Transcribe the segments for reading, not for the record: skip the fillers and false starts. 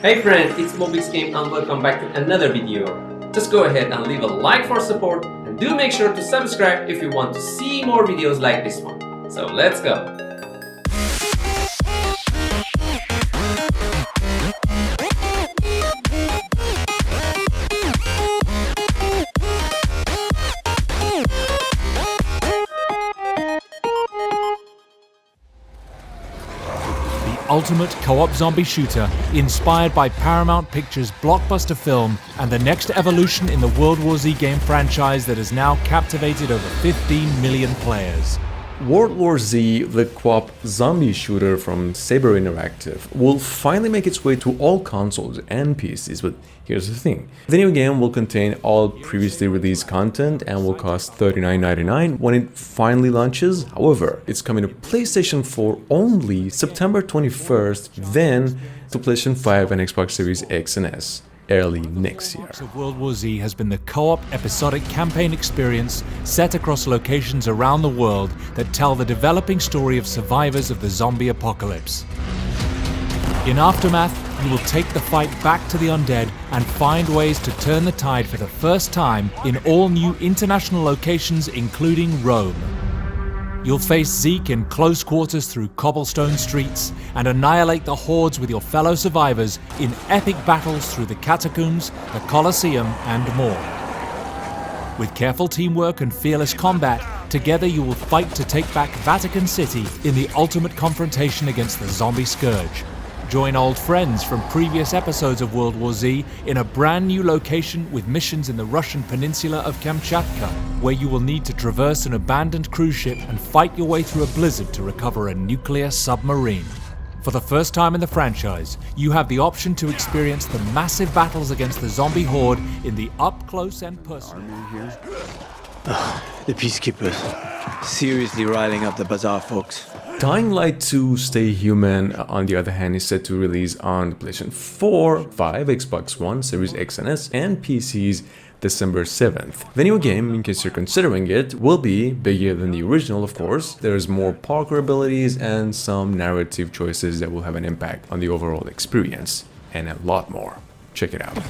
Hey friend, it's Mobix Game and welcome back to another video. Just go ahead and leave a like for support and do make sure to subscribe if you want to see more videos like this one. So let's go! Ultimate co-op zombie shooter inspired by Paramount Pictures' blockbuster film and the next evolution in the World War Z game franchise that has now captivated over 15 million players. World War Z, the co-op zombie shooter from Saber Interactive, will finally make its way to all consoles and PCs, but here's the thing. The new game will contain all previously released content and will cost $39.99 when it finally launches. However, it's coming to PlayStation 4 only September 21st, then to PlayStation 5 and Xbox Series X and S early next year. Of World War Z has been the co-op episodic campaign experience set across locations around the world that tell the developing story of survivors of the zombie apocalypse. In Aftermath, you will take the fight back to the Undead and find ways to turn the tide for the first time in all new international locations, including Rome. You'll face Zeke in close quarters through cobblestone streets and annihilate the hordes with your fellow survivors in epic battles through the catacombs, the Colosseum, and more. With careful teamwork and fearless combat, together you will fight to take back Vatican City in the ultimate confrontation against the zombie scourge. Join old friends from previous episodes of World War Z in a brand new location with missions in the Russian peninsula of Kamchatka, where you will need to traverse an abandoned cruise ship and fight your way through a blizzard to recover a nuclear submarine. For the first time in the franchise, you have the option to experience the massive battles against the zombie horde in the up-close and personal. The Peacekeepers. Seriously riling up the bazaar folks. Dying Light 2 Stay Human, on the other hand, is set to release on the PlayStation 4, 5, Xbox One, Series X and S, and PCs December 7th. The new game, in case you're considering it, will be bigger than the original, of course. There's more parkour abilities and some narrative choices that will have an impact on the overall experience, and a lot more. Check it out.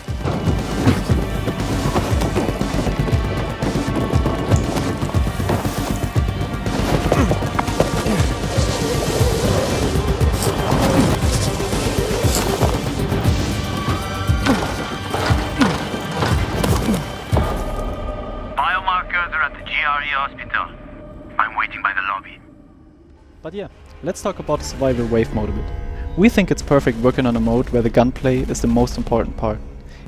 Hospital. I'm waiting by the lobby. But yeah, let's talk about the survival wave mode a bit. We think it's perfect working on a mode where the gunplay is the most important part.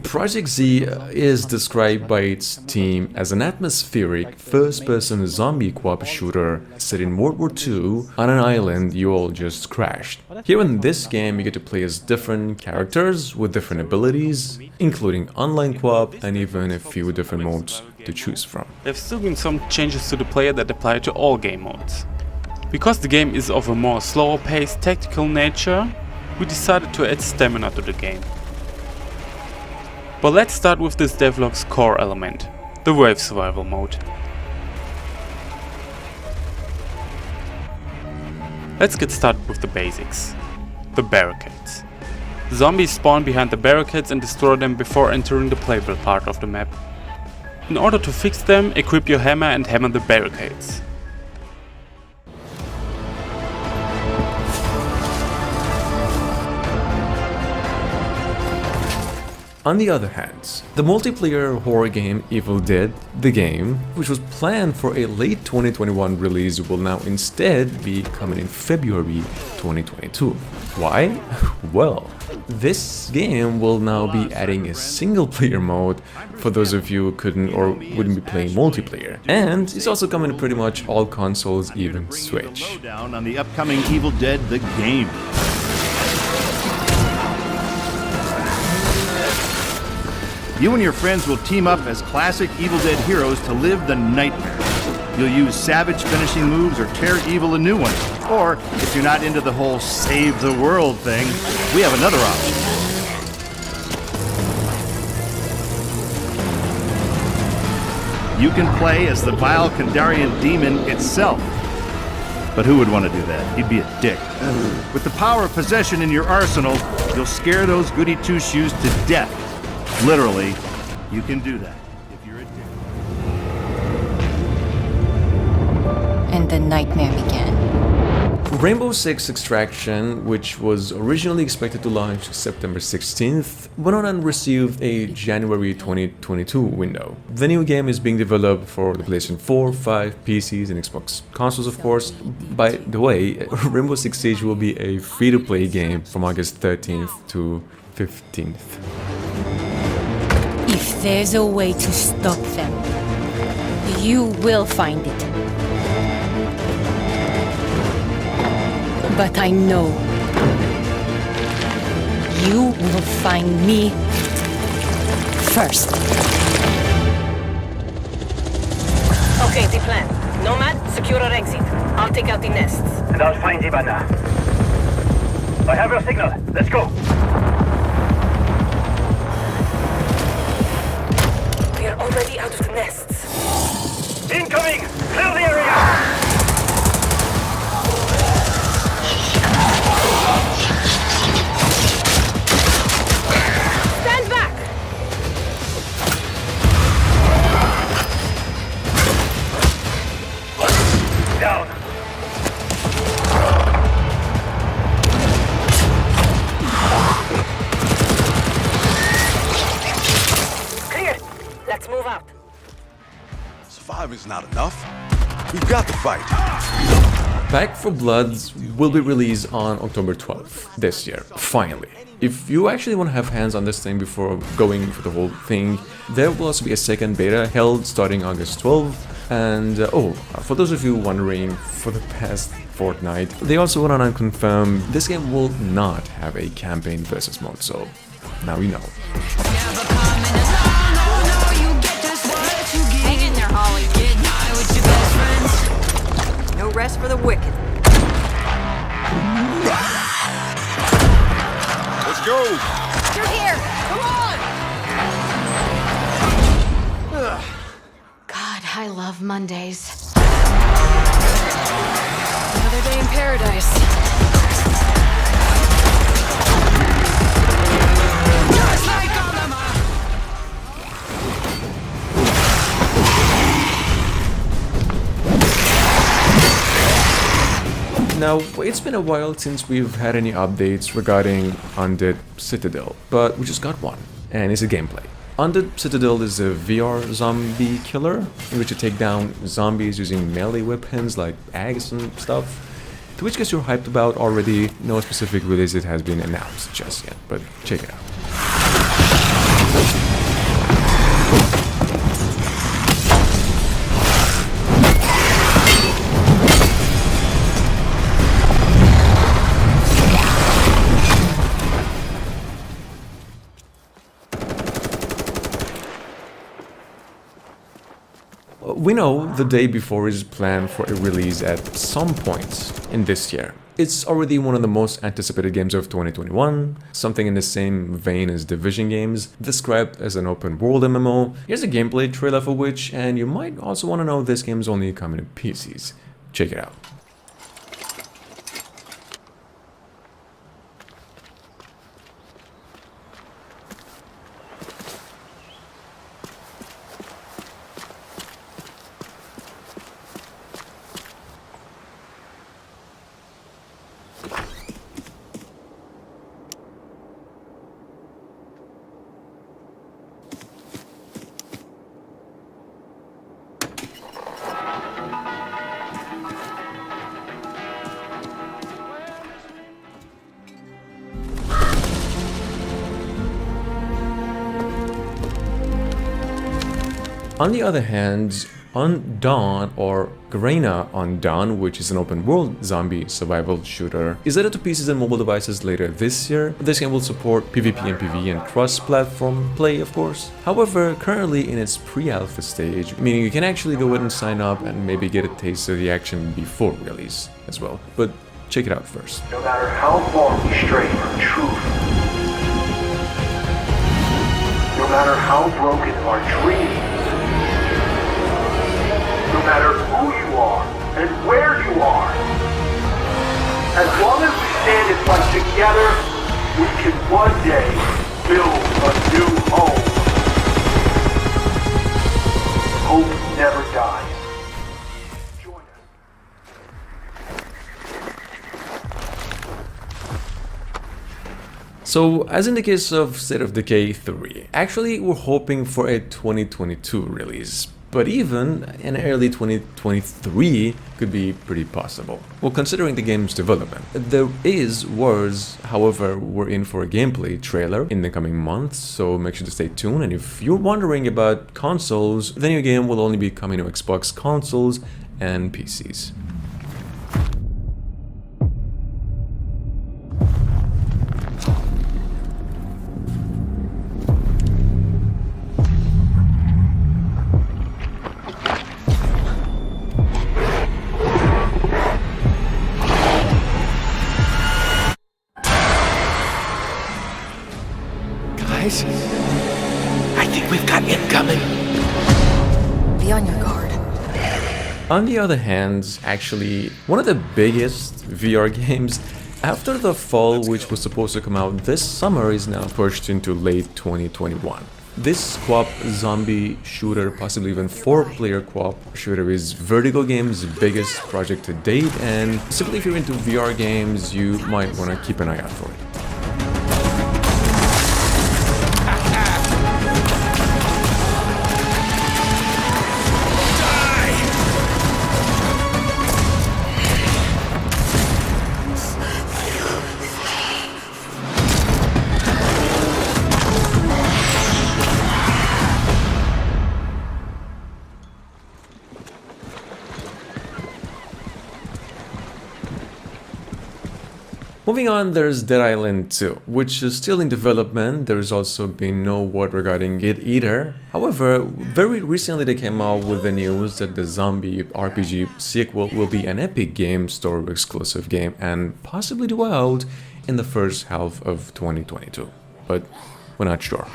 Projekt Z is described by its team as an atmospheric, first-person zombie co-op shooter set in World War II on an island you all just crashed. Here in this game you get to play as different characters with different abilities, including online co-op and even a few different modes to choose from. There have still been some changes to the player that apply to all game modes. Because the game is of a more slower-paced tactical nature, we decided to add stamina to the game. But let's start with this devlog's core element, the wave survival mode. Let's get started with the basics. The barricades. Zombies spawn behind the barricades and destroy them before entering the playable part of the map. In order to fix them, equip your hammer and hammer the barricades. On the other hand, the multiplayer horror game Evil Dead, the game, which was planned for a late 2021 release, will now instead be coming in February 2022. Why? Well, this game will now be adding a single-player mode for those of you who couldn't or wouldn't be playing multiplayer, and it's also coming to pretty much all consoles, even Switch. Down on the upcoming Evil Dead, the game. You and your friends will team up as classic Evil Dead heroes to live the nightmare. You'll use savage finishing moves or tear evil a new one. Or, if you're not into the whole save the world thing, we have another option. You can play as the vile Kandarian demon itself. But who would want to do that? He'd be a dick. With the power of possession in your arsenal, You'll scare those goody two-shoes to death. Literally, you can do that if you're addicted. And the nightmare began. Rainbow Six Extraction, which was originally expected to launch September 16th, went on and received a January 2022 window. The new game is being developed for the PlayStation 4, 5, PCs and Xbox consoles, of course. By the way, Rainbow Six Siege will be a free-to-play game from August 13th to 15th. If there's a way to stop them, you will find it. But I know you will find me first. Okay, the plan. Nomad, secure our exit. I'll take out the nests. And I'll find Ivana. I have your signal. Let's go. We are already out of the nests. Incoming! Clear the area! Stand back! Down. Clear! Let's move out. Surviving's not enough. We've got to fight. Back 4 Bloods will be released on October 12th this year, finally. If you actually want to have hands on this thing before going for the whole thing, there will also be a second beta held starting August 12th. And for those of you wondering, for the past fortnight, they also went on and confirmed this game will not have a campaign versus mode, so now you know. Hang in there, Holly. No rest for the wicked. Let's go. You're here! Come on! God, I love Mondays. Another day in paradise. Just like on the map. Now, it's been a while since we've had any updates regarding Undead Citadel, but we just got one, and it's a gameplay. Undead Citadel is a VR zombie killer, in which you take down zombies using melee weapons like axe and stuff. To which guess you're hyped about already. No specific release it has been announced just yet, but check it out. We know the day before is planned for a release at some point in this year. It's already one of the most anticipated games of 2021, something in the same vein as Division games, described as an open world MMO. Here's a gameplay trailer for which, and you might also want to know this game's only coming to PCs. Check it out. On the other hand, Undawn, or Garena Undawn, which is an open-world zombie survival shooter, is added to PCs and mobile devices later this year. This game will support PvP and PvE and cross-platform play, of course. However, currently in its pre-alpha stage, meaning you can actually go ahead and sign up and maybe get a taste of the action before release as well. But check it out first. No matter how far we stray from truth, no matter how broken our dreams, no matter who you are and where you are, as long as we stand and fight together, we can one day build a new home. Hope never dies. Join us. So, as in the case of State of Decay 3, actually we're hoping for a 2022 release, but even an early 2023 could be pretty possible. Well, considering the game's development, there is wars, however, we're in for a gameplay trailer in the coming months, so make sure to stay tuned. And if you're wondering about consoles, the new game will only be coming to Xbox consoles and PCs. I think we've got incoming. Be on your guard. On the other hand, actually, one of the biggest VR games after the fall, which was supposed to come out this summer, is now pushed into late 2021. This co-op zombie shooter, possibly even 4-player co-op shooter, is Vertigo Games' biggest project to date, and simply if you're into VR games, you might want to keep an eye out for it. Moving on, there's Dead Island 2, which is still in development. There's also been no word regarding it either. However, very recently they came out with the news that the zombie RPG sequel will be an Epic Games Store exclusive game and possibly due out in the first half of 2022. But we're not sure.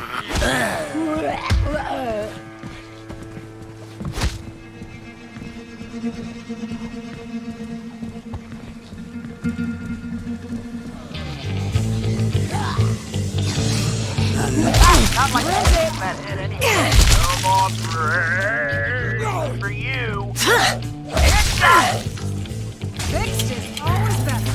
Not like that hit anything. No more prayer for you. Fixed is always better.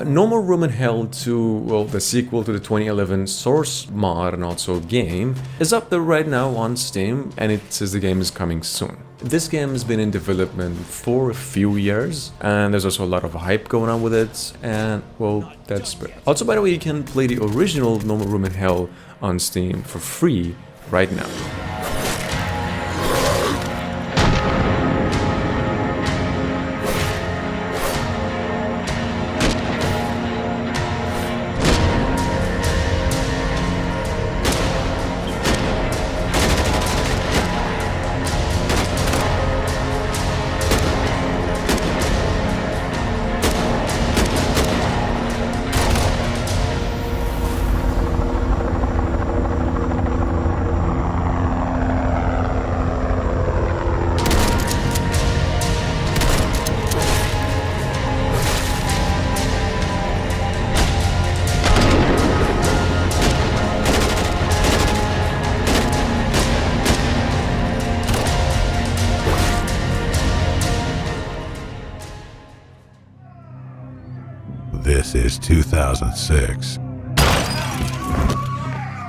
No More Room in Hell 2, well, the sequel to the 2011 Source mod and also game, is up there right now on Steam, and it says the game is coming soon. This game has been in development for a few years, and there's also a lot of hype going on with it, and, well, that's it. Also, by the way, you can play the original No More Room in Hell on Steam for free right now. This is 2006.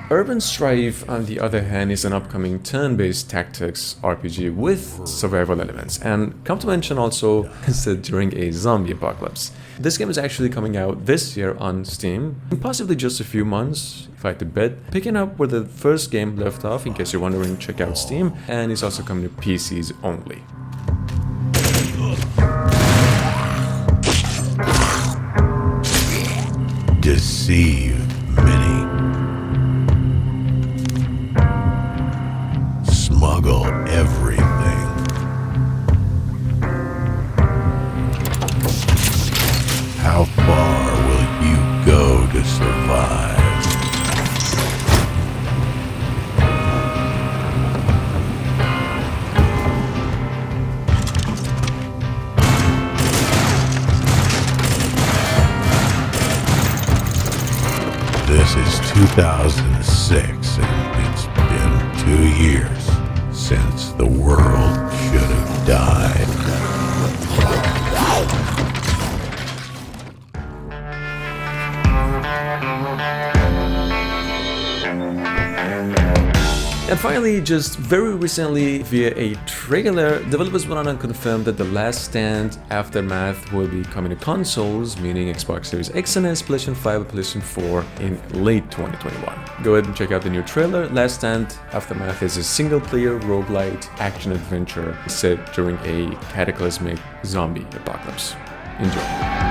Urban Strife, on the other hand, is an upcoming turn-based tactics RPG with survival elements, and come to mention also set during a zombie apocalypse. This game is actually coming out this year on Steam, in possibly just a few months, if I had to bet, picking up where the first game left off. In case you're wondering, check out Steam, and it's also coming to PCs only. Deceive many. 2006, and it's been 2 years since the world should have died. And finally, just very recently, via a trailer, developers went on and confirmed that The Last Stand Aftermath will be coming to consoles, meaning Xbox Series X and S, PlayStation 5, and PlayStation 4 in late 2021. Go ahead and check out the new trailer. Last Stand Aftermath is a single-player roguelite action-adventure set during a cataclysmic zombie apocalypse. Enjoy.